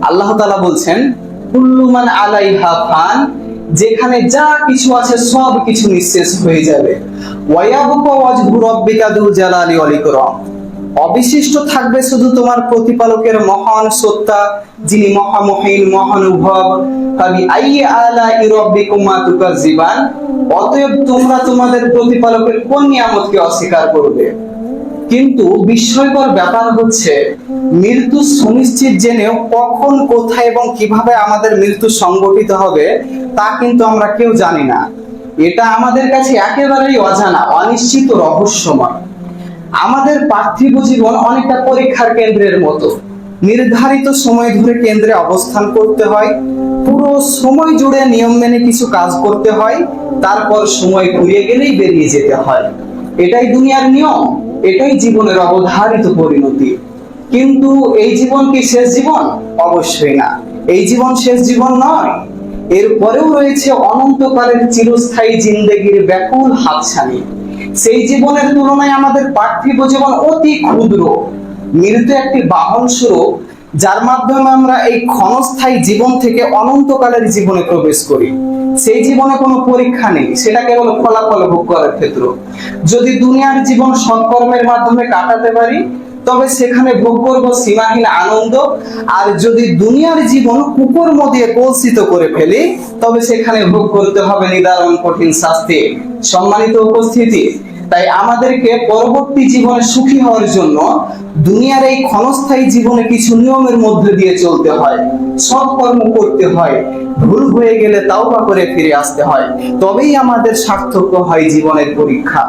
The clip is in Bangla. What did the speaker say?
আল্লাহ তাআলা বলছেন কুল্লু মান আলাইহা ফান, যেখানে যা কিছু আছে সব কিছু নিঃশেষ হয়ে যাবে। ওয়া ইয়াবকা ওয়াজহু রাব্বিকা যুল জালালি ওয়াল ইকরাম, অবিশিষ্ট থাকবে শুধু তোমার প্রতিপালকের মহান সত্তা, যিনি মহামহিম মহানুভব। ফাবি আইয়ি আলাই রাব্বিকুমা তুকাজ্জিবান, অতএব তোমরা তোমাদের প্রতিপালকের কোন নিয়ামতকে অস্বীকার করবে? কিন্তু বিস্ময়কর ব্যাপার হচ্ছে, মৃত্যু সুনিশ্চিত জেনেও কখন কোথায় এবং কিভাবে আমাদের মৃত্যু সংঘটিত হবে তা কিন্তু আমরা কেউ জানি না। এটা আমাদের কাছে একেবারেই অজানা, অনিশ্চিত, রহস্যময়। আমাদের পার্থিব জীবন অনেকটা পরীক্ষার কেন্দ্রের মতো। নির্ধারিত সময় ধরে কেন্দ্রে অবস্থান করতে হয়, পুরো সময় জুড়ে নিয়ম মেনে কিছু কাজ করতে হয়, তারপর সময় ঘুরিয়ে গেলেই বেরিয়ে যেতে হয়। এটাই দুনিয়ার নিয়ম, এটাই জীবনের অবধারিত পরিণতি। কিন্তু এই জীবন কি শেষ জীবন? অবশ্যই না, এই জীবন শেষ জীবন নয়। এরপরেও রয়েছে অনন্তকালের চিরস্থায়ী জিন্দেগির ব্যাকুল হাতছানি। সেই জীবনের তুলনায় আমাদের পার্থিব জীবন অতি ক্ষুদ্র। মৃত্যু একটি বাহন স্বরূপ, যার মাধ্যমে আমরা এই ক্ষণস্থায়ী জীবন থেকে অনন্তকালের জীবনে প্রবেশ করি। সেই জীবনে কোনো পরীক্ষা নেই, সেটা কেবল ফলাফল ভোগ করার ক্ষেত্র। যদি দুনিয়ার জীবন সৎকর্মের মাধ্যমে কাটাতে পারি, তবে সেখানে ভোগ করব সীমাহীন আনন্দ। আর যদি দুনিয়ার জীবন কুকর্ম দিয়ে কলুষিত করে ফেলি, তবে সেখানে ভোগ করতে হবে নিদারুণ কঠিন শাস্তি। সম্মানিত উপস্থিতি, তাই আমাদেরকে পরবর্তী জীবনে সুখী হওয়ার জন্য দুনিয়ার এই ক্ষণস্থায়ী জীবনে কিছু নিয়মের মধ্যে দিয়ে চলতে হয়, সৎকর্ম করতে হয়, ভুল হয়ে গেলে তাওবা করে ফিরে আসতে হয়, তবেই আমাদের সার্থক হয় জীবনের পরীক্ষা।